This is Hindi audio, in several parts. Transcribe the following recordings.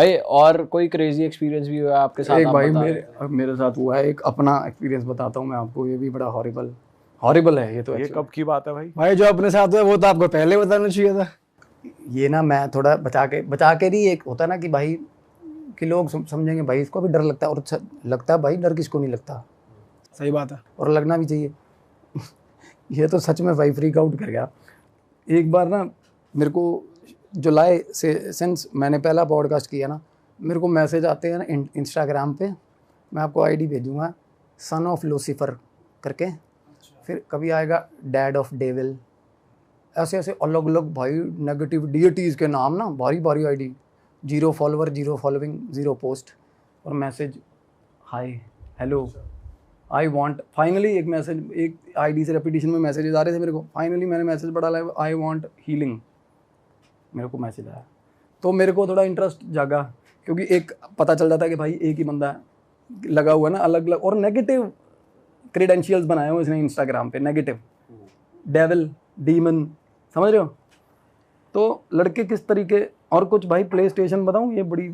भाई और कोई क्रेजी एक्सपीरियंस भी हुआ आपके साथ? एक आप भाई बता रहे मेरे साथ हुआ है, एक अपना एक्सपीरियंस बताता हूँ मैं आपको। ये भी बड़ा हॉरिबल है ये तो। ये कब की बात है भाई? भाई जो अपने साथ हुआ वो तो आपको पहले बताना चाहिए था। ये ना मैं थोड़ा बचा के नहीं, एक होता है ना कि भाई कि लोग समझेंगे भाई इसको भी डर लगता है, और लगता है भाई, डर किसको नहीं लगता। सही बात है। और लगना भी चाहिए। ये तो सच में भाई फ्रीक आउट कर गया। एक बार ना मेरे को जुलाई से सिंस मैंने पहला पॉडकास्ट किया ना, मेरे को मैसेज आते हैं ना इंस्टाग्राम पे। मैं आपको आईडी भेजूँगा, सन ऑफ लूसीफर करके, फिर कभी आएगा डैड ऑफ डेविल, ऐसे ऐसे अलग अलग भाई नेगेटिव डीटीज़ के नाम ना, भारी भारी आईडी, 0 फॉलोवर, 0 फॉलोइंग, 0 पोस्ट, और message hi hello I want. Finally एक मैसेज, एक आईडी से रेपिटेशन में मैसेजेस आ रहे थे मेरे को। फाइनली मैंने मैसेज पढ़ा, आई वांट हीलिंग, मेरे को मैसेज आया। तो मेरे को थोड़ा इंटरेस्ट जागा, क्योंकि एक पता चल जाता है कि भाई एक ही बंदा लगा हुआ है ना, अलग अलग, और नेगेटिव क्रेडेंशियल्स बनाए हुए इसने इंस्टाग्राम पे, नेगेटिव, डेविल, डीमन, समझ रहे हो। तो लड़के किस तरीके, और कुछ भाई प्ले स्टेशन बताऊँ, ये बड़ी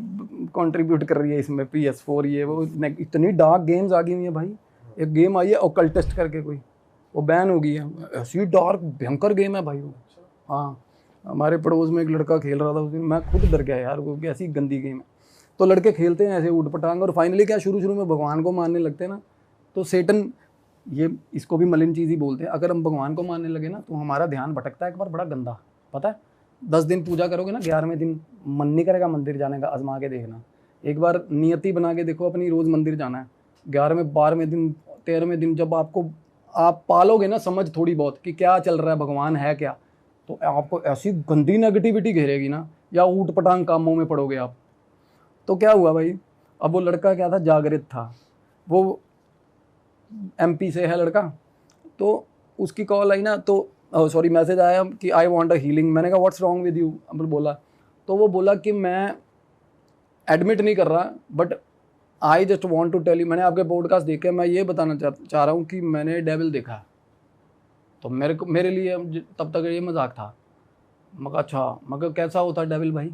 कंट्रीब्यूट कर रही है इसमें, PS4 ये वो, इतनी डार्क गेम्स आ गई हुई है भाई। एक गेम आई है ओकल्टिस्ट करके कोई, वो बैन हो गई है, ऐसी डार्क भयंकर गेम है भाई वो। हाँ, हमारे पड़ोस में एक लड़का खेल रहा था उस दिन, मैं खुद डर गया यार, वो ऐसी गंदी गेम है। तो लड़के खेलते हैं ऐसे ऊट पटांग, और फाइनली क्या, शुरू में भगवान को मानने लगते हैं ना, तो सेटन, ये इसको भी मलिन चीज़ ही बोलते हैं। अगर हम भगवान को मानने लगे ना तो हमारा ध्यान भटकता है एक बार, बड़ा गंदा, पता है। 10 दिन पूजा करोगे ना, 11वें दिन मन नहीं करेगा मंदिर जाने का, आजमा के देखना। एक बार नियति बना के देखो अपनी, रोज़ मंदिर जाना है। 11वें 12वें दिन 13वें दिन जब आप पालोगे ना समझ थोड़ी बहुत कि क्या चल रहा है, भगवान है क्या, तो आपको ऐसी गंदी नेगेटिविटी घेरेगी ना, या ऊट पटांग कामों में पड़ोगे आप। तो क्या हुआ भाई, अब वो लड़का क्या था, जागृत था, वो MP से है लड़का। तो उसकी कॉल आई ना, तो सॉरी मैसेज आया कि आई वांट अ हीलिंग। मैंने कहा व्हाट्स रॉन्ग विद यू, अब बोला। तो वो बोला कि मैं एडमिट नहीं कर रहा, but I just want to tell you, मैंने आपके पॉडकास्ट देखे, मैं ये बताना चाह रहा हूँ कि मैंने डेविल देखा। तो मेरे लिए तब तक ये मजाक था। मैं अच्छा, मैं कैसा होता डेविल भाई?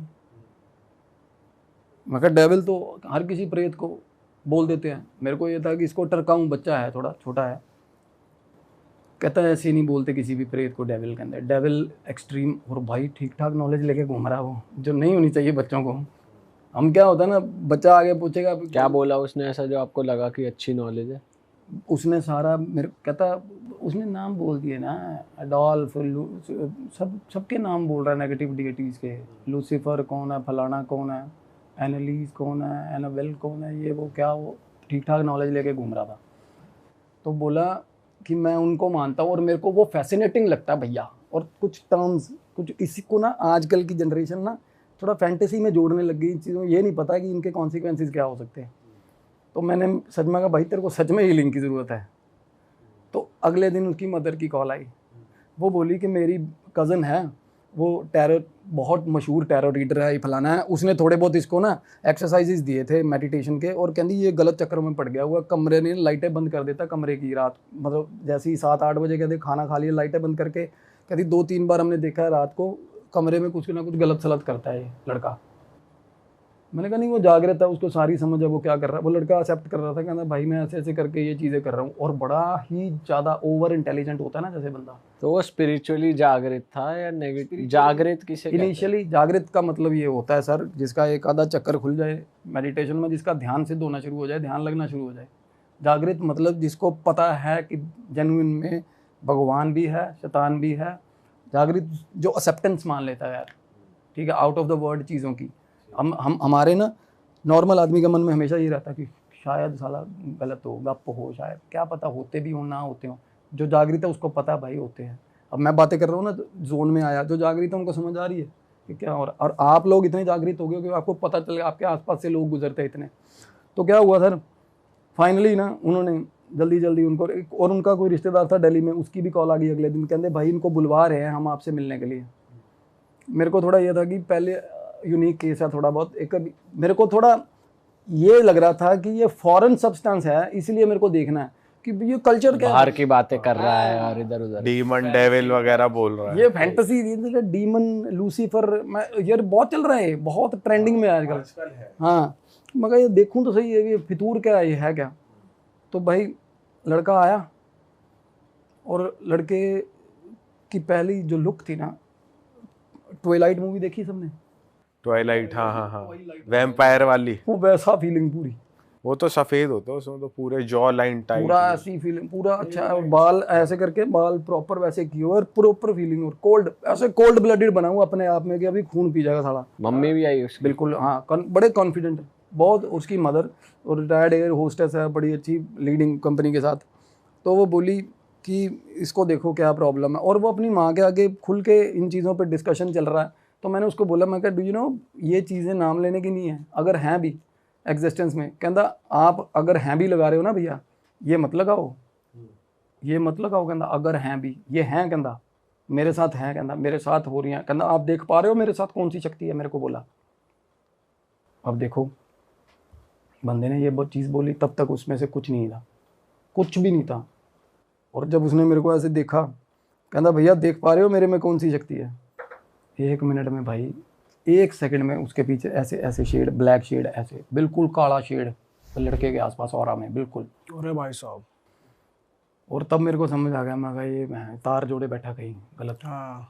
मैं डेविल तो हर किसी प्रेत को बोल देते हैं। मेरे को ये था कि इसको टरकाऊँ, बच्चा है थोड़ा छोटा है। कहता है ऐसे नहीं बोलते किसी भी प्रेत को डेविल के अंदर, डेविल एक्सट्रीम। और भाई ठीक ठाक नॉलेज लेके घूम रहा है वो, जो नहीं होनी चाहिए बच्चों को। हम क्या होता है ना, बच्चा आगे पूछेगा क्या बोला उसने ऐसा जो आपको लगा कि अच्छी नॉलेज है? उसने सारा मेरे कहता, उसने नाम बोल दिए ना, एडोल्फ, सबके नाम बोल रहा है नेगेटिव डीटीज़ के। लूसीफर कौन है, फलाना कौन है, एनालिस कौन है, एनाबेल कौन है, ये वो क्या, वो ठीक ठाक नॉलेज लेके घूम रहा था। तो बोला कि मैं उनको मानता हूँ और मेरे को वो फैसिनेटिंग लगता है भैया। और कुछ टर्म्स, कुछ इसी को ना आजकल की जनरेशन ना थोड़ा फैंटेसी में जोड़ने लग गई इन चीज़ों, ये नहीं पता कि इनके कॉन्सिक्वेंसेस क्या हो सकते हैं। तो मैंने सच में कहा भाई तेरे को सच में हीलिंग की ज़रूरत है। तो अगले दिन उसकी मदर की कॉल आई, वो बोली कि मेरी कज़न है, वो टेरर, बहुत मशहूर टेरर रीडर है, फलाना है, उसने थोड़े बहुत इसको ना एक्सरसाइजेस दिए थे मेडिटेशन के, और कहती ये गलत चक्कर में पड़ गया हुआ, कमरे ने लाइटें बंद कर देता कमरे की रात, मतलब जैसे ही 7-8 बजे कहते खाना खा लिया, लाइटें बंद करके, कहती 2-3 बार हमने देखा है रात को कमरे में कुछ ना कुछ गलत सलत करता है ये लड़का। मैंने कहा नहीं वो जागृत है, उसको सारी समझ है, वो क्या कर रहा है। वो लड़का एक्सेप्ट कर रहा था, कहता भाई मैं ऐसे ऐसे करके ये चीज़ें कर रहा हूँ, और बड़ा ही ज़्यादा ओवर इंटेलिजेंट होता है ना जैसे बंदा। तो वो स्पिरिचुअली जागृत था या नेगेटिव जागृत किसे कहते हैं? इनिशियली जागृत का मतलब ये होता है सर, जिसका एक आधा चक्कर खुल जाए मेडिटेशन में, जिसका ध्यान सिद्ध होना शुरू हो जाए, ध्यान लगना शुरू हो जाए। जागृत मतलब जिसको पता है कि जेन्युइन में भगवान भी है, शैतान भी है। जागृत जो एक्सेप्टेंस मान लेता है यार, ठीक है, आउट ऑफ द वर्ल्ड चीज़ों की। हम हमारे ना नॉर्मल आदमी के मन में हमेशा ये रहता है कि शायद साला गलत हो, गप हो, शायद क्या पता होते भी हो ना होते हो। जो जागृत है उसको पता भाई होते हैं। अब मैं बातें कर रहा हूँ ना, जोन में आया, जो जागृत है उनको समझ आ रही है कि क्या हो रहा है। और आप लोग इतने जागृत हो गए कि आपको पता चल गया, आपके आसपास से लोग गुजरते इतने। तो क्या हुआ सर, फाइनली ना उन्होंने जल्दी उनको, और उनका कोई रिश्तेदार था दिल्ली में, उसकी भी कॉल आ गई अगले दिन, कहते भाई इनको बुलवा रहे हैं हम आपसे मिलने के लिए। मेरे को थोड़ा ये था कि पहले यूनिक केस है थोड़ा बहुत, एक मेरे को थोड़ा ये लग रहा था कि ये फॉरेन सब्सटेंस है, इसलिए मेरे को देखना है। कि ये कल्चर क्या बाहर है। की बातें कर रहा है और इधर उधर डीमन डेविल वगैरह बोल रहा है। ये फैंटेसी, डीमन, लूसीफर, मैं यार बहुत चल रहा है, बहुत ट्रेंडिंग में है आजकल। हाँ, मगर ये देखूं तो सही है, ये फितूर क्या है, ये है क्या। तो भाई लड़का आया और लड़के की पहली जो लुक थी ना, ट्वाइलाइट मूवी देखी सबने, ट्वाइलाइट, हाँ हाँ हाँ, वैम्पायर वाली, वो वैसा फीलिंग पूरी, वो तो सफेद होता है उसमें तो पूरे जॉ लाइन टाइट, पूरा ऐसी फीलिंग, पूरा अच्छा है। और बाल ऐसे करके, बाल प्रॉपर वैसे किए हुए और प्रॉपर फीलिंग, और कोल्ड, ऐसे कोल्ड ब्लडेड बना हुआ अपने आप में कि अभी खून पी जाएगा साला। मम्मी भी आई उसकी। बिल्कुल हाँ, बड़े कॉन्फिडेंट है बहुत। उसकी मदर और रिटायर्ड एयर होस्टेस है, बड़ी अच्छी लीडिंग कंपनी के साथ। तो वो बोली कि इसको देखो क्या प्रॉब्लम है, और वो अपनी माँ के आगे खुल के इन चीज़ों पे डिस्कशन चल रहा है। तो मैंने उसको बोला, मैं कहा डू यू नो ये चीज़ें नाम लेने की नहीं है, अगर हैं भी एग्जिस्टेंस में। कहता आप अगर हैं भी लगा रहे हो ना भैया, ये मत लगाओ, ये मत लगाओ। कहता अगर हैं भी, ये हैं, कहता मेरे साथ हैं, कहता मेरे साथ हो रही हैं। कहता आप देख पा रहे हो मेरे साथ कौन सी शक्ति है, मेरे को बोला। अब देखो, बंदे ने ये चीज़ बोली, तब तक उसमें से कुछ नहीं था, कुछ भी नहीं था। और जब उसने मेरे को ऐसे देखा, कहता भैया देख पा रहे हो मेरे में कौन सी शक्ति है। 1 मिनट में भाई, 1 सेकंड में उसके पीछे ऐसे ऐसे शेड, ब्लैक शेड, ऐसे बिल्कुल काला शेड लड़के के आसपास ऑरा में बिल्कुल। अरे भाई साहब। और तब मेरे को समझ आ गया, मैं कहा ये मैं तार जोड़े बैठा कहीं गलत। हाँ।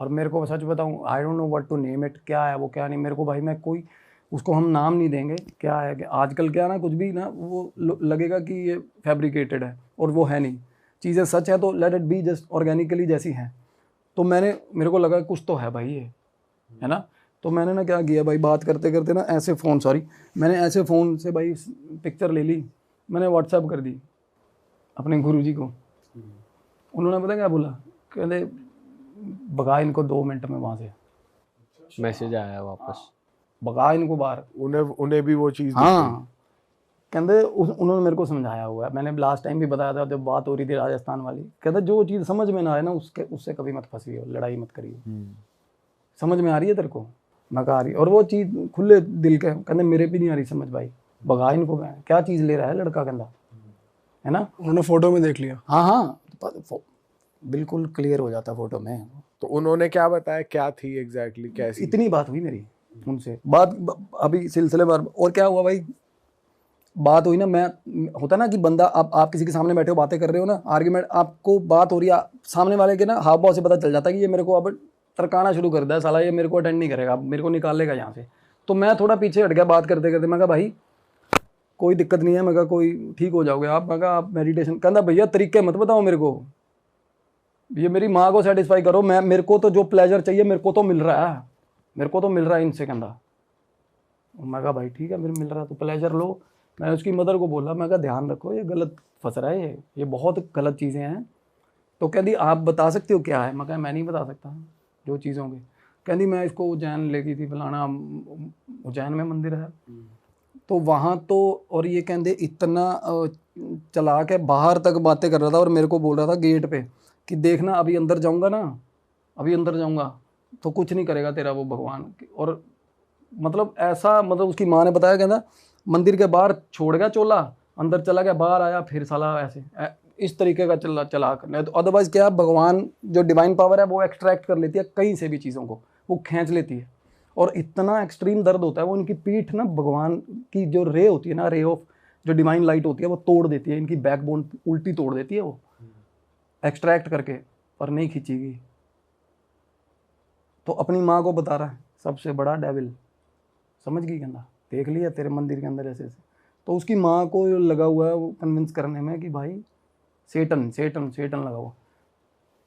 और मेरे को सच बताऊं, I don't know what to name it, क्या है वो क्या नहीं। मेरे को भाई, मैं कोई उसको हम नाम नहीं देंगे क्या है कि आजकल क्या ना, कुछ भी ना वो लगेगा कि ये फैब्रिकेटेड है, और वो है नहीं। चीज़ें सच है तो let it be just organically जैसी हैं। तो मेरे को लगा कुछ तो है भाई ये, है ना। तो मैंने ना क्या किया भाई, बात करते करते ना ऐसे फ़ोन, मैंने ऐसे फ़ोन से भाई पिक्चर ले ली, मैंने व्हाट्सएप कर दी अपने गुरुजी को। उन्होंने पता क्या बोला, कहते भगा इनको 2 मिनट में वहाँ से। मैसेज आया वापस, भगा इनको बाहर। उन्हें भी वो चीज़ हाँ, कहते उन्होंने मेरे को समझाया हुआ है। मैंने लास्ट टाइम भी बताया था जब बात हो रही थी राजस्थान वाली। कहते जो चीज़ समझ में ना आए ना, उससे कभी मत फंसिए, लड़ाई मत करिए। समझ में आ रही है तेरे को, मैं कहा आ रही। और वो चीज़ खुले दिल के, कहते मेरे भी नहीं आ रही समझ भाई, भगा इनको। क्या चीज़ ले रहा है लड़का, कहता है ना। उन्होंने फोटो में देख लिया। हाँ हाँ, बिल्कुल क्लियर हो जाता फोटो में। तो उन्होंने क्या बताया, क्या थी एग्जैक्टली, कैसी? इतनी बात हुई मेरी उनसे, बात अभी सिलसिलेवार। और क्या हुआ भाई, बात हुई ना, मैं होता ना कि बंदा, आप किसी के सामने बैठे हो, बातें कर रहे हो ना, आर्ग्यूमेंट, आपको बात हो रही है, सामने वाले के ना हाव भाव से पता चल जाता है कि ये मेरे को अब तरकाना शुरू कर दिया साला, ये मेरे को अटेंड नहीं करेगा, मेरे को निकाल लेगा यहाँ से। तो मैं थोड़ा पीछे हट गया बात करते करते। मैं कहा भाई कोई दिक्कत नहीं है, मैं कहा कोई ठीक हो जाओगे आप। मैं कहा आप मेडिटेशन, कहता भैया तरीके मत बताओ मेरे को, ये मेरी माँ को सेटिस्फाई करो। मेरे को तो जो प्लेजर चाहिए मेरे को तो मिल रहा है, मेरे को तो मिल रहा है इनसे, कहता। मैं कहा भाई ठीक है, मेरे मिल रहा है तो प्लेजर लो। मैंने उसकी मदर को बोला, मैं कहा ध्यान रखो, ये गलत फंस रहा है, ये बहुत गलत चीज़ें हैं। तो कहती आप बता सकते हो क्या है। मैं कहा मैं नहीं बता सकता जो चीज़ों की। कहती मैं इसको उज्जैन ले गई थी, फलाना उज्जैन में मंदिर है तो वहाँ तो, और ये कहते इतना चला के बाहर तक बातें कर रहा था, और मेरे को बोल रहा था गेट पे कि देखना अभी अंदर जाऊँगा ना, अभी अंदर जाऊँगा तो कुछ नहीं करेगा तेरा वो भगवान। और मतलब ऐसा, मतलब उसकी माँ ने बताया, कहता मंदिर के बाहर छोड़ गया चोला, अंदर चला गया, बाहर आया फिर साला ऐसे इस तरीके का चला करना। तो अदरवाइज क्या, भगवान जो डिवाइन पावर है वो एक्सट्रैक्ट कर लेती है कहीं से भी चीज़ों को, वो खींच लेती है। और इतना एक्सट्रीम दर्द होता है, वो इनकी पीठ ना, भगवान की जो रे होती है ना, रे ऑफ जो डिवाइन लाइट होती है, वो तोड़ देती है, इनकी बैकबोन उल्टी तोड़ देती है वो एक्सट्रैक्ट करके, पर नहीं खींचेगी। तो अपनी माँ को बता रहा है सबसे बड़ा डेविल, समझ गई, कहना देख लिया तेरे मंदिर के अंदर ऐसे ऐसे। तो उसकी माँ को लगा हुआ है वो कन्विंस करने में कि भाई सेटन सेटन सेटन लगा हुआ।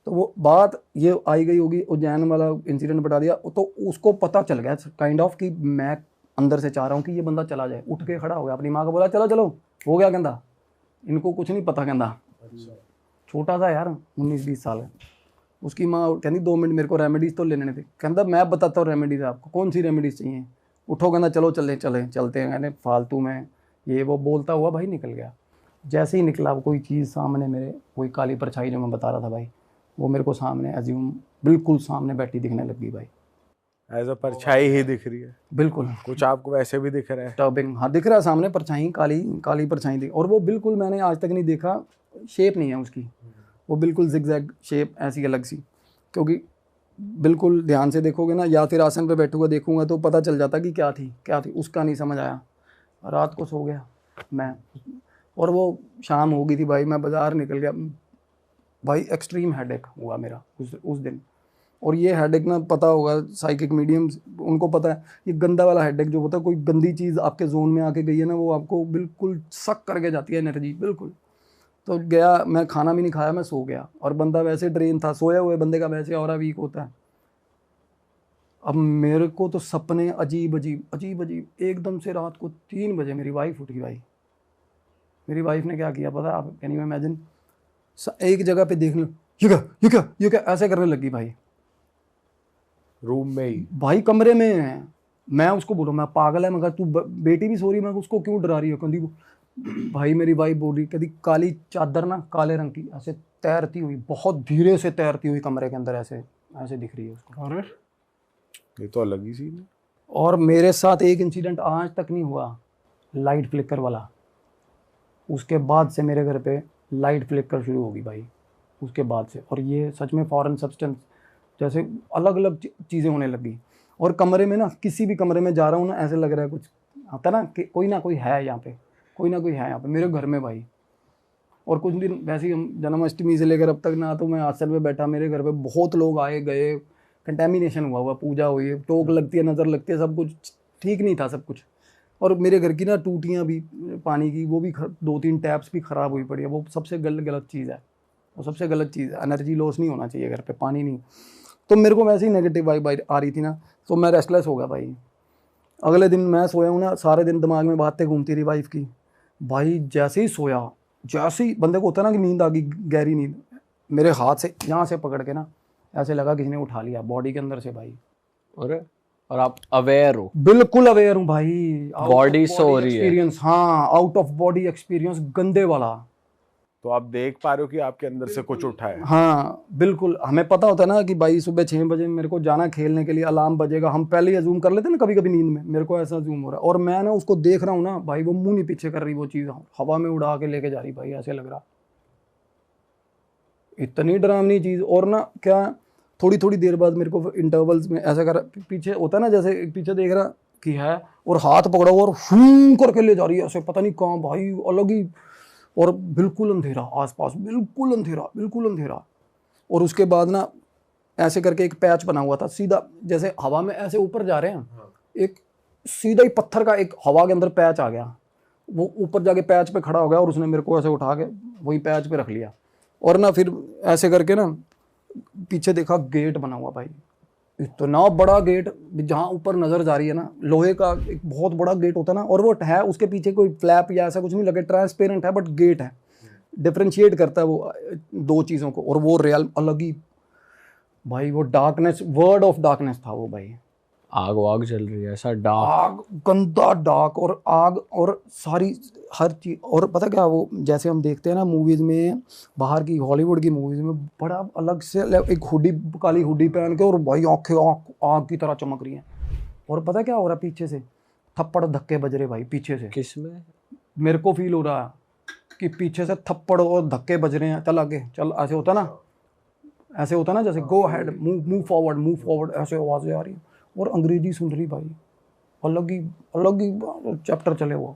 तो वो बात ये आई गई होगी, उज्जैन वाला इंसिडेंट बता दिया, तो उसको पता चल गया काइंड ऑफ कि मैं अंदर से चाह रहा हूँ कि ये बंदा चला जाए। उठ के खड़ा हो गया, अपनी माँ को बोला चलो चलो हो गया, कहता इनको कुछ नहीं पता, कहता छोटा सा यार 19-20 साल है। उसकी माँ कहती 2 मिनट मेरे को रेमेडीज़ तो लेने थे। कहता मैं बताता हूँ रेमेडीज़ आपको, कौन सी रेमेडीज़ चाहिए। उठो, कहना चलो चलते हैं। कहने फालतू में ये वो बोलता हुआ भाई निकल गया। जैसे ही निकला, कोई चीज़ सामने मेरे, कोई काली परछाई जो मैं बता रहा था भाई, वो मेरे को सामने एज्यूम बिल्कुल सामने बैठी दिखने लग गई भाई। एज अ परछाई ही दिख रही है, बिल्कुल कुछ आपको वैसे भी दिख रहा है। डिस्टर्बिंग। हाँ दिख रहा है सामने परछाई, काली काली परछाई दिख, और वो बिल्कुल मैंने आज तक नहीं देखा, शेप नहीं है उसकी, वो बिल्कुल जिगजैग शेप ऐसी अलग सी, क्योंकि बिल्कुल ध्यान से देखोगे ना, या फिर आसन पे बैठूंगा देखूंगा तो पता चल जाता कि क्या थी, उसका नहीं समझ आया। रात को सो गया मैं, और वो शाम हो गई थी भाई, मैं बाज़ार निकल गया भाई, एक्सट्रीम हेडेक हुआ मेरा उस दिन। और ये हेडेक ना, पता होगा साइकिक मीडियम्स, उनको पता है ये गंदा वाला हेडेक जो होता है, कोई गंदी चीज़ आपके जोन में आके गई है ना, वो आपको बिल्कुल सक करके जाती है एनर्जी बिल्कुल। तो गया, मैं खाना भी नहीं खाया, मैं सो गया, और बंदा वैसे ड्रेन था, सोया हुए बंदे का वैसे और वीक होता है। अब मेरे को तो सपने अजीब अजीब, एकदम से रात को 3 बजे मेरी वाइफ उठी भाई। मेरी वाइफ ने क्या किया पता है आप, कैन यू इमेजिन, एक जगह पे देखने, ये क्या ऐसे करने लगी भाई, रूम में ही? भाई कमरे में है। मैं उसको बोलूँ मैं पागल है, मगर तू बेटी भी सो रही, मैं उसको क्यों डरा रही है, कंधी को। भाई मेरी वाइफ बोल रही, कभी काली चादर ना काले रंग की ऐसे तैरती हुई, बहुत धीरे से तैरती हुई कमरे के अंदर ऐसे ऐसे दिख रही है उसको। अरे ये तो अलग ही सीन है। और मेरे साथ एक इंसिडेंट आज तक नहीं हुआ, लाइट फ्लिकर वाला। उसके बाद से मेरे घर पे लाइट फ्लिकर शुरू होगी भाई, उसके बाद से। और ये सच में फॉरेन सब्सटेंस जैसे अलग अलग चीज़ें होने लगी। और कमरे में ना, किसी भी कमरे में जा रहा हूँ ना, ऐसे लग रहा है कुछ आता ना कि कोई ना कोई है यहाँ पे, कोई ना कोई है यहाँ पे मेरे घर में भाई। और कुछ दिन वैसे ही हम जन्माष्टमी से लेकर अब तक ना, तो मैं आसन में बैठा, मेरे घर पे बहुत लोग आए गए, कंटेमिनेशन हुआ, पूजा हुई, टोक लगती है, नज़र लगती है, सब कुछ ठीक नहीं था सब कुछ। और मेरे घर की ना टूटियाँ भी पानी की, वो भी 2-3 टैप्स भी ख़राब हुई पड़ी है। वो सबसे गलत चीज़ है, वो सबसे गलत चीज़ है। एनर्जी लॉस नहीं होना चाहिए घर पे, पानी नहीं। तो मेरे को वैसे ही नेगेटिव वाइब आ रही थी ना, तो मैं रेस्टलेस हो गया भाई। अगले दिन मैं सोया हूँ ना, सारे दिन दिमाग में बातें घूमती रही वाइफ की। भाई जैसे ही सोया, जैसे ही बंदे को होता ना कि नींद आ गई, गहरी नींद, मेरे हाथ से यहाँ से पकड़ के ना ऐसे लगा किसी ने उठा लिया बॉडी के अंदर से भाई। और आप अवेयर हो? बिल्कुल अवेयर हूँ भाई। बॉडी सो रही है? एक्सपीरियंस, हाँ, आउट ऑफ बॉडी एक्सपीरियंस, गंदे वाला। तो आप देख पा रहे हो कि आपके अंदर से कुछ उठा है? हाँ बिल्कुल। हमें पता होता है ना कि भाई सुबह 6 बजे मेरे को जाना खेलने के लिए, अलार्म बजेगा, हम पहले ही अजूम कर लेते हैं ना कभी कभी नींद में। मेरे को ऐसा अजूम हो रहा है, और मैं ना उसको देख रहा हूँ ना भाई, वो मुंह नहीं पीछे कर रही, वो चीज़ हवा में उड़ा के लेके जा रही भाई, ऐसे लग रहा। इतनी डरावनी चीज़। और ना क्या, थोड़ी थोड़ी देर बाद मेरे को इंटरवल्स में ऐसा कर, पीछे होता है ना, जैसे पीछे देख रहा कि है, और हाथ पकड़ा हुआ और फूं करके ले जा रही है ऐसे, पता नहीं कहाँ भाई, अलग ही। और बिल्कुल अंधेरा आसपास, बिल्कुल अंधेरा। और उसके बाद ना ऐसे करके एक पैच बना हुआ था सीधा, जैसे हवा में ऐसे ऊपर जा रहे हैं, एक सीधा ही पत्थर का एक हवा के अंदर पैच आ गया। वो ऊपर जाके पैच पे खड़ा हो गया, और उसने मेरे को ऐसे उठा के वही पैच पे रख लिया। और ना फिर ऐसे करके ना पीछे देखा, गेट बना हुआ भाई, इतना बड़ा गेट, जहाँ ऊपर नजर जा रही है ना, लोहे का एक बहुत बड़ा गेट होता है ना, और वो है, उसके पीछे कोई फ्लैप या ऐसा कुछ नहीं लगे, ट्रांसपेरेंट है, बट गेट है, डिफरेंशिएट करता है वो 2 चीज़ों को। और वो रियल अलग ही भाई, वो डार्कनेस, वर्ड ऑफ डार्कनेस था वो भाई। आग जल रही है, ऐसा डार्क, आग, गंदा डार्क, और आग, और सारी हर चीज। और पता क्या, वो जैसे हम देखते हैं ना मूवीज में, बाहर की हॉलीवुड की मूवीज में, बड़ा अलग से एक हुडी, काली हुडी पहन के, और भाई आंखें आग की तरह चमक रही हैं। और पता क्या हो रहा है, पीछे से थप्पड़ धक्के बज रहे भाई, पीछे से। किसमें? मेरे को फील हो रहा है कि पीछे से थप्पड़ और धक्के बज रहे हैं, चल आगे चल, ऐसे होता ना, ऐसे होता ना, जैसे गो हेड, मूव फॉरवर्ड, ऐसे आवाज़ें आ रही हैं। और अंग्रेजी सुन रही भाई, अलग ही चैप्टर चले वो।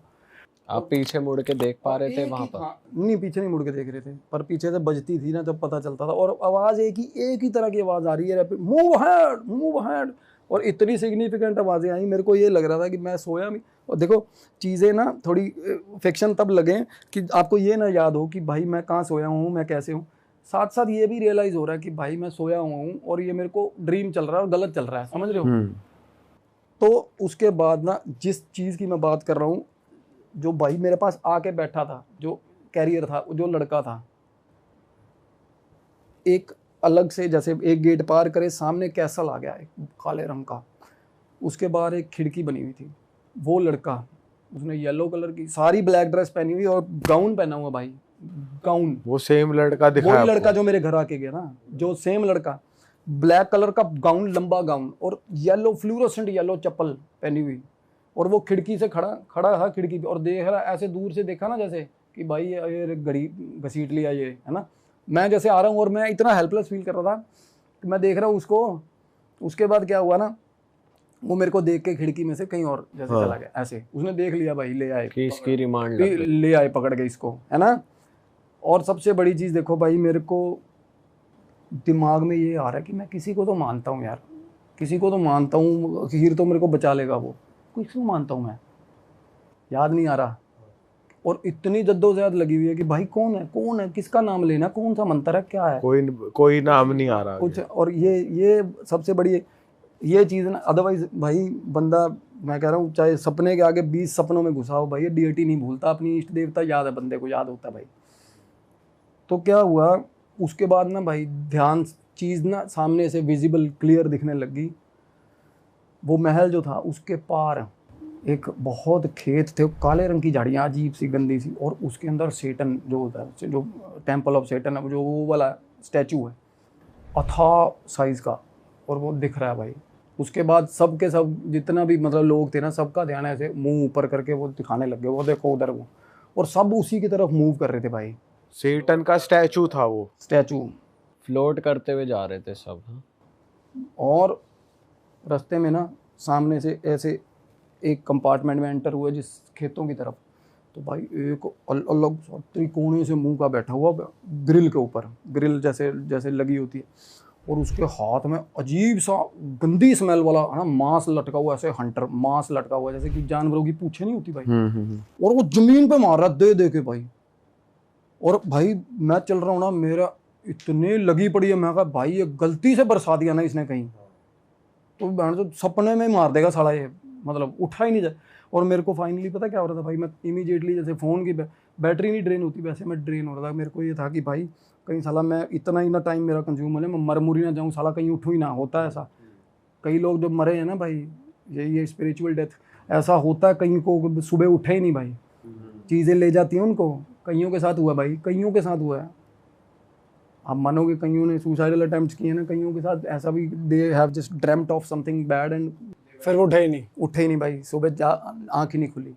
आप पीछे मुड़ के देख पा रहे थे वहां पर? नहीं, पीछे नहीं मुड़ के देख रहे थे, पर पीछे से बजती थी ना, जब पता चलता था। और आवाज़ एक ही तरह की आवाज़ आ रही है, मूव हेड। और इतनी सिग्निफिकेंट आवाज़ें आई, मेरे को ये लग रहा था कि मैं सोया भी। और देखो चीज़ें ना थोड़ी फिक्शन तब लगे कि आपको ये ना याद हो कि भाई मैं कहाँ सोया हूँ, मैं कैसे हूँ। साथ साथ ये भी रियलाइज़ हो रहा है कि भाई मैं सोया हुआ हूँ, और ये मेरे को ड्रीम चल रहा है, और गलत चल रहा है, समझ रहे हो। तो उसके बाद ना, जिस चीज़ की मैं बात कर रहा हूँ, जो भाई मेरे पास आके बैठा था, जो कैरियर था, जो लड़का था, एक अलग से, जैसे एक गेट पार करे, सामने कैसल आ गया एक काले रंग का, उसके बाहर एक खिड़की बनी हुई थी। वो लड़का, उसने येलो कलर की सारी ब्लैक ड्रेस पहनी हुई और गाउन पहना हुआ भाई, गाउन। वो सेम लड़का दिखाया वही लड़का आपको? जो मेरे घर आके गया ना, जो सेम लड़का, ब्लैक कलर का गाउन, लंबा गाउन, और येलो फ्लूरोसेंट येलो चप्पल पहनी हुई, और वो खिड़की से खड़ा खड़ा था खिड़की पे, और देख रहा, ऐसे दूर से देखा ना जैसे कि भाई ये घड़ी घसीट लिया ये, है ना। मैं जैसे आ रहा हूँ और मैं इतना हेल्पलेस फील कर रहा था कि मैं देख रहा हूँ उसको। उसके बाद क्या हुआ ना, वो मेरे को देख के खिड़की में से कहीं और जैसे चला गया, ऐसे उसने देख लिया भाई, ले आए कि इसकी रिमांड लग गई। ले आए पकड़ के इसको, है ना। और सबसे बड़ी चीज़ देखो भाई, मेरे को दिमाग में ये आ रहा है कि मैं किसी को तो मानता हूँ यार, किसी को तो मानता हूँ, हीर तो मेरे को बचा लेगा, वो किसको मानता हूँ मैं, याद नहीं आ रहा। और इतनी जद्दोजहद लगी हुई है कि भाई कौन है, किसका नाम लेना, कौन सा मंत्र है, क्या है, कोई नाम नहीं आ रहा कुछ। और ये सबसे बड़ी ये चीज़ ना, अदरवाइज भाई बंदा, मैं कह रहा हूँ चाहे सपने के आगे 20 सपनों में घुसा हो भाई, ये डीएटी नहीं भूलता, अपनी इष्ट देवता याद है, बंदे को याद होता है भाई। तो क्या हुआ उसके बाद ना भाई, ध्यान चीज़ ना सामने से विजिबल क्लियर दिखने लगी। वो महल जो था उसके पार एक बहुत खेत थे, काले रंग की झाड़ियाँ अजीब सी गंदी सी, और उसके अंदर सेटन जो होता है, जो टेम्पल ऑफ सेटन है, जो वो वाला स्टैचू है अथाह साइज का, और वो दिख रहा है भाई। उसके बाद सब के सब जितना भी मतलब लोग थे ना, सबका ध्यान ऐसे मुंह ऊपर करके वो दिखाने लग गए, वो देखो उधर वो, और सब उसी की तरफ मूव कर रहे थे भाई। सेटन का स्टैचू था वो, स्टैचू फ्लोट करते हुए जा रहे थे सब। हाँ। और रास्ते में ना सामने से ऐसे एक कंपार्टमेंट में एंटर हुए जिस खेतों की तरफ, तो भाई एक अलग त्रिकोणे से मुंह का बैठा हुआ ग्रिल के ऊपर, ग्रिल जैसे लगी होती है, और उसके हाथ में अजीब सा गंदी स्मेल वाला है ना मांस लटका हुआ, ऐसे हंटर मांस लटका हुआ, जैसे कि जानवरों की पूंछें नहीं होती भाई, और वो जमीन पे मार रहा दे के भाई। और भाई मैं चल रहा हूँ ना, मेरा इतने लगी पड़ी है, मैं कहा भाई ये गलती से बरसा दिया ना इसने कहीं, तो बहन तो सपने में मार देगा साला ये, मतलब उठा ही नहीं जाए। और मेरे को फाइनली पता क्या हो रहा था भाई, मैं इमीडिएटली जैसे फ़ोन की बैटरी नहीं ड्रेन होती वैसे मैं ड्रेन हो रहा था। मेरे को ये था कि भाई कहीं साला मैं इतना ही ना टाइम मेरा कंज्यूम हो जाए, मैं मर मुरी ना जाऊँ साला, कहीं उठूँ ही ना। होता है ऐसा, कई लोग जब मरे हैं ना भाई, ये स्पिरिचुअल डेथ ऐसा होता है, कहीं को सुबह उठे ही नहीं भाई, चीज़ें ले जाती हैं उनको। कईयों के साथ हुआ भाई, कईयों के साथ हुआ है। आप मानोगे कईयों ने सुसाइडल अटेम्प्ट्स किए ना, कईयों के साथ ऐसा भी, they have just dreamed of something bad and फिर वो उठे ही नहीं भाई, सुबह आँख ही नहीं खुली।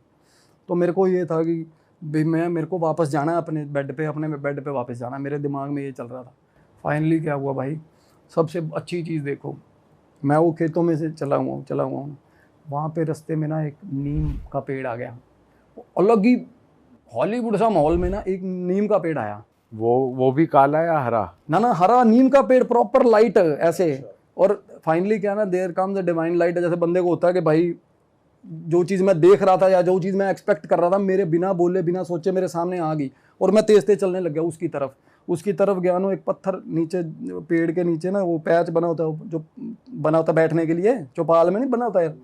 तो मेरे को ये था कि भाई मेरे को वापस जाना है अपने बेड पे वापस जाना है, मेरे दिमाग में ये चल रहा था। फाइनली क्या हुआ भाई, सबसे अच्छी चीज़ देखो, मैं वो खेतों में से चला हुआ हूँ, वहाँ पे रास्ते में ना एक नीम का पेड़ आ गया, अलग ही हॉलीवुड सा माहौल में ना एक नीम का पेड़ आया। वो भी काला या हरा? ना हरा नीम का पेड़, प्रॉपर लाइट ऐसे। और फाइनली क्या ना, there comes the divine light, जैसे बंदे को होता है कि भाई जो चीज़ मैं देख रहा था या जो चीज़ मैं एक्सपेक्ट कर रहा था, मेरे बिना बोले बिना सोचे मेरे सामने आ गई, और मैं तेज चलने लग गया उसकी तरफ गया ना। एक पत्थर नीचे, पेड़ के नीचे ना वो पैच बना होता है, जो बना होता बैठने के लिए, चौपाल में नहीं बना होता यार,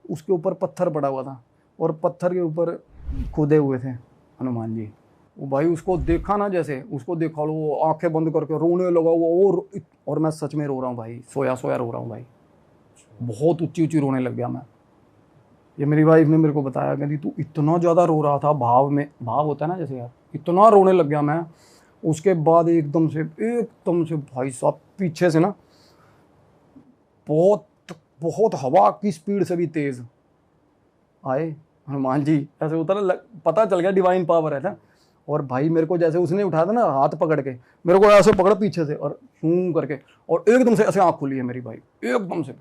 उसके ऊपर पत्थर पड़ा हुआ था, और पत्थर के ऊपर खुदे हुए थे हनुमान जी। वो भाई उसको देखा ना, जैसे उसको देखा लो, वो आंखें बंद करके रोने लगा वो, और मैं सच में रो रहा हूँ भाई, सोया रो रहा हूँ भाई, बहुत ऊंची रोने लग गया मैं। ये मेरी वाइफ ने मेरे को बताया, कहती तू इतना ज़्यादा रो रहा था, भाव होता है ना जैसे यार, इतना रोने लग गया मैं। उसके बाद एकदम से भाई साहब पीछे से ना बहुत हवा की स्पीड से भी तेज़ आए हनुमान जी। ऐसे होता ना, पता चल गया डिवाइन पावर है ना। और भाई मेरे को जैसे उसने उठाया था ना हाथ पकड़ के, मेरे को ऐसे पकड़ा पीछे से, और शूं करके, और एकदम से ऐसे आँख खुली है मेरी भाई, एकदम से।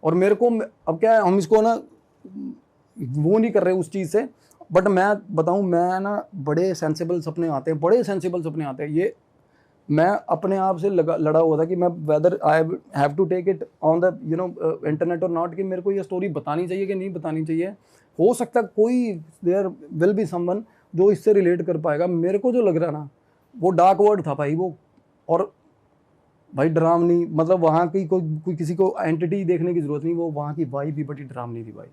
और मेरे को अब क्या है, हम इसको ना वो नहीं कर रहे उस चीज़ से, बट मैं बताऊं, मैं ना बड़े सेंसिबल सपने आते हैं ये मैं अपने आप से लड़ा हुआ था कि मैं whether I have to take it on the internet और नॉट, कि मेरे को ये स्टोरी बतानी चाहिए कि नहीं बतानी चाहिए। हो सकता कोई देयर विल बी समवन जो इससे रिलेट कर पाएगा। मेरे को जो लग रहा ना, वो डार्क वर्ड था भाई वो, और भाई डरावनी, मतलब वहाँ की कोई किसी को एंटिटी देखने की जरूरत नहीं, वो वहाँ की वाइब भी बड़ी डरावनी थी भाई।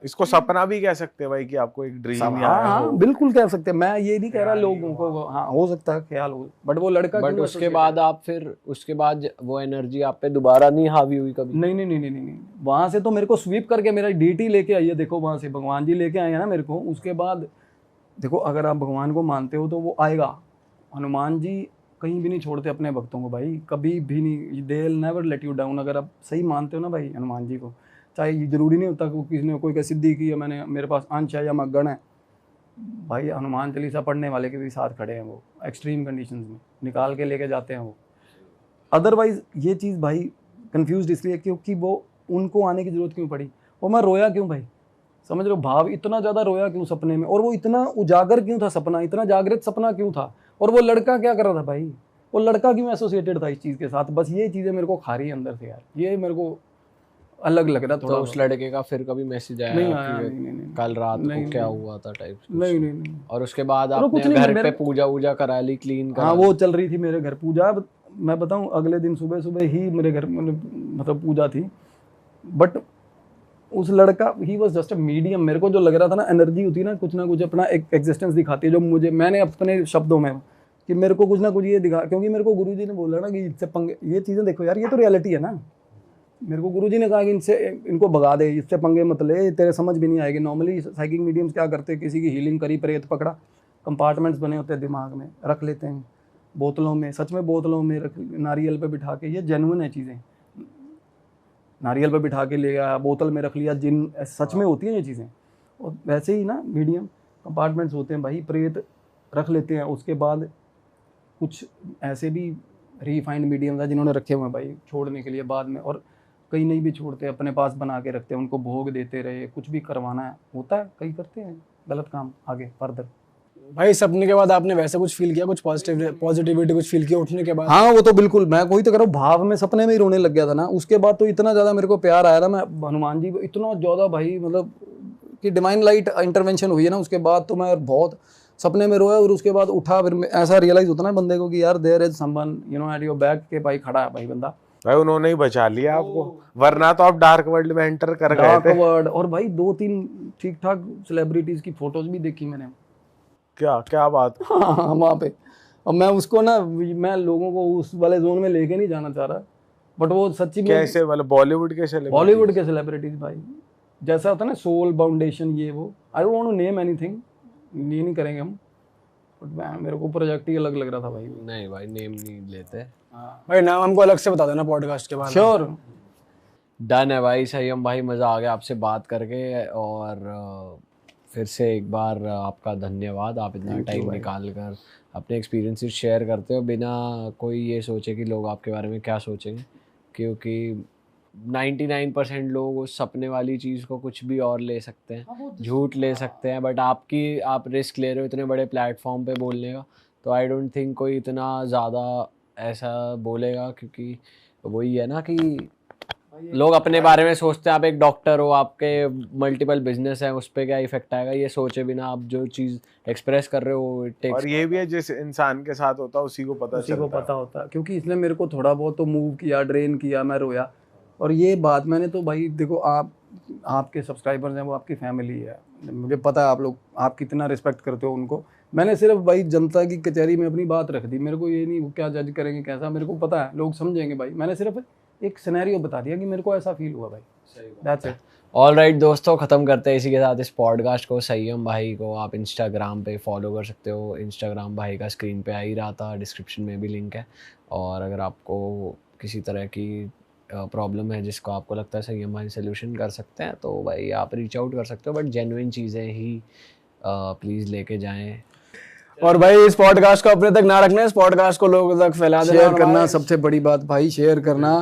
इसको सपना भी कह सकते हैं भाई, कि आपको एक ड्रीम या हाँ, बिल्कुल कह सकते हैं। मैं ये नहीं कह रहा लोगों को, हाँ हो सकता है ख्याल हो, बट वो लड़का, बट उसके बाद आप फिर उसके बाद वो एनर्जी आप पे दोबारा नहीं हावी हुई कभी? नहीं, वहां से तो मेरे को स्वीप करके मेरा डीटी लेके आई है, देखो वहां से भगवान जी लेके आए हैं ना मेरे को। उसके बाद देखो, अगर आप भगवान को मानते हो तो वो आएगा, हनुमान जी कहीं भी नहीं छोड़ते अपने भक्तों को भाई, कभी भी नहीं, they will never let you down. अगर आप सही मानते हो ना भाई हनुमान जी को, चाहे ये जरूरी नहीं होता कि किसी ने कोई का सिद्धि की है, मैंने मेरे पास अंश है या मैं गण है, भाई हनुमान चालीसा पढ़ने वाले के भी साथ खड़े हैं वो, एक्सट्रीम कंडीशंस में निकाल के लेके जाते हैं वो। अदरवाइज ये चीज़ भाई कंफ्यूज इसलिए क्योंकि वो उनको आने की जरूरत क्यों पड़ी, और मैं रोया क्यों भाई, समझ रहे हो भाव, इतना ज़्यादा रोया क्यों सपने में, और वो इतना उजागर क्यों था सपना, इतना जागृत सपना क्यों था, और वो लड़का क्या कर रहा था भाई, वो लड़का क्यों एसोसिएटेड था इस चीज़ के साथ, बस ये चीज़ें मेरे को खा रही है अंदर से यार, ये मेरे को अलग लग रहा तो थोड़ा। उस लड़के का फिर कभी मैसेज आया नहीं कि आया, नहीं, कल रात नहीं, को क्या नहीं। हुआ था टाइप? नहीं। और उसके बाद और आपने कुछ नहीं, घर पे मेरे- पूजा वूजा करा ली, क्लीन करा हाँ ली? वो चल रही थी मेरे घर पूजा, मैं बताऊं अगले दिन सुबह सुबह ही मेरे घर मतलब पूजा थी, बट उस लड़का he was just a medium. मेरे को जो लग रहा था ना, एनर्जी होती है ना कुछ अपना एक एग्जिस्टेंस दिखाती है, जो मुझे, मैंने अपने शब्दों में कि मेरे को कुछ ना कुछ ये दिखा, क्योंकि मेरे को गुरुजी ने बोला ना कि इससे पंगे, ये चीज़ें देखो यार, ये तो रियलिटी है ना। मेरे को गुरुजी ने कहा कि इनको भगा दे, इससे पंगे मत ले, तेरे समझ भी नहीं आएगी। नॉर्मली साइकिक मीडियम्स क्या करते हैं, किसी की हीलिंग करी, प्रेत पकड़ा, कंपार्टमेंट्स बने होते हैं दिमाग में, रख लेते हैं बोतलों में, सच में बोतलों में रख, नारियल पे बिठा के, ये जेन्युइन है चीज़ें, नारियल पे बिठा के ले गया, बोतल में रख लिया, जिन सच में होती हैं ये चीज़ें। और वैसे ही ना मीडियम कंपार्टमेंट्स होते हैं भाई, प्रेत रख लेते हैं। उसके बाद कुछ ऐसे भी रीफाइंड मीडियम है जिन्होंने रखे हुए हैं भाई छोड़ने के लिए बाद में, और कई नहीं भी छोड़ते, अपने पास बना के रखते हैं, उनको भोग देते रहे, कुछ भी करवाना है होता है, कई करते हैं गलत काम आगे फर्दर। भाई सपने के बाद आपने वैसे कुछ फील किया, कुछ पॉजिटिविटी कुछ फील किया उठने के बाद? हाँ वो तो बिल्कुल, मैं कोई तो कह रहा हूँ, भाव में सपने में ही रोने लग गया था ना। उसके बाद तो इतना ज़्यादा मेरे को प्यार आया था, मैं हनुमान जी इतना ज़्यादा भाई, मतलब कि डिवाइन लाइट इंटरवेंशन हुई है ना, उसके बाद तो मैं बहुत सपने में रोया। और उसके बाद उठा, फिर ऐसा रियलाइज होता ना बंदे को कि यार there is someone you know at your back, के भाई खड़ा है भाई बंदा। भाई उन्होंने ही बचा लिया आपको, वरना तो आप डार्क वर्ल्ड में एंटर कर गए डार्क थे। वर्ल्ड, और भाई 2-3 ठीक ठाक सेलिब्रिटीज की फोटोज भी देखी मैंने। क्या क्या बात? हाँ वहाँ पे, और मैं उसको ना, मैं लोगों को उस वाले जोन में लेके नहीं जाना चाह रहा, बट वो सच्ची में कैसे, मतलब बॉलीवुड के सेलिब्रिटी? बॉलीवुड के सेलिब्रिटीज भाई, जैसा होता है ना सोल फाउंडेशन, ये वो, I don't want to name anything, ये नहीं करेंगे हम, बट मेरे को प्रोजेक्ट ही अलग लग रहा था भाई। नहीं भाई, नेम नहीं लेते। भाई नाम हमको अलग से बता देना पॉडकास्ट के बाद। श्योर। डन है भाई, सही हम भाई, मज़ा आ गया आपसे बात करके। और फिर से एक बार आपका धन्यवाद, आप इतना टाइम निकाल कर अपने एक्सपीरियंसेस शेयर करते हो बिना कोई ये सोचे कि लोग आपके बारे में क्या सोचेंगे, क्योंकि 99% लोग उस सपने वाली चीज़ को कुछ भी और ले सकते हैं, झूठ ले सकते हैं, बट आप रिस्क ले रहे हो इतने बड़े प्लेटफॉर्म पे बोलने का, तो आई डोंट थिंक कोई इतना ज़्यादा ऐसा बोलेगा, क्योंकि वही है ना कि लोग अपने बारे में सोचते हैं। आप एक डॉक्टर हो, आपके मल्टीपल बिजनेस हैं, उस पर क्या इफेक्ट आएगा ये सोचे बिना आप जो चीज़ एक्सप्रेस कर रहे हो, इट टेक्स। और ये भी है, जिस इंसान के साथ होता है उसी को पता उसी को चलता है। पता होता है, क्योंकि इसने मेरे को थोड़ा बहुत तो मूव किया, ड्रेन किया, मैं रोया। और ये बात मैंने तो भाई देखो, आपके सब्सक्राइबर्स हैं, वो आपकी फैमिली है, मुझे पता है आप कितना रिस्पेक्ट करते हो उनको। मैंने सिर्फ भाई जनता की कचहरी में अपनी बात रख दी, मेरे को ये नहीं वो क्या जज करेंगे कैसा, मेरे को पता है लोग समझेंगे भाई। मैंने सिर्फ एक सिनेरियो बता दिया कि मेरे को ऐसा फील हुआ भाई, दैट्स इट। ऑलराइट दोस्तों, ख़त्म करते हैं इसी के साथ इस पॉडकास्ट को। संयम भाई को आप इंस्टाग्राम पे फॉलो कर सकते हो, इंस्टाग्राम भाई का स्क्रीन पे आ ही रहा था, डिस्क्रिप्शन में भी लिंक है। और अगर आपको किसी तरह की प्रॉब्लम है जिसको आपको लगता है संयम भाई सोल्यूशन कर सकते हैं, तो भाई आप रीच आउट कर सकते हो, बट जेन्युइन चीज़ें ही प्लीज़ लेके जाएं। और भाई इस पॉडकास्ट को अपने तक ना रखना, इस पॉडकास्ट को लोगों तक फैला देना। शेयर करना सबसे बड़ी बात भाई, शेयर करना।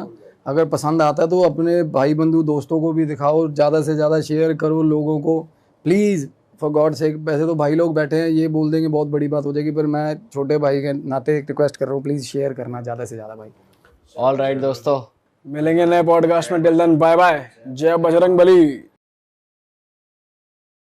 अगर पसंद आता है तो अपने भाई बंधु दोस्तों को भी दिखाओ, ज़्यादा से ज़्यादा शेयर करो लोगों को प्लीज़, फॉर गॉड सेक। वैसे तो भाई लोग बैठे हैं, ये बोल देंगे बहुत बड़ी बात हो जाएगी, पर मैं छोटे भाई के नाते एक रिक्वेस्ट कर रहा हूँ, प्लीज़ शेयर करना ज़्यादा से ज़्यादा भाई। ऑलराइट दोस्तों, मिलेंगे नए पॉडकास्ट में, टिल देन बाय बाय, जय बजरंग बली।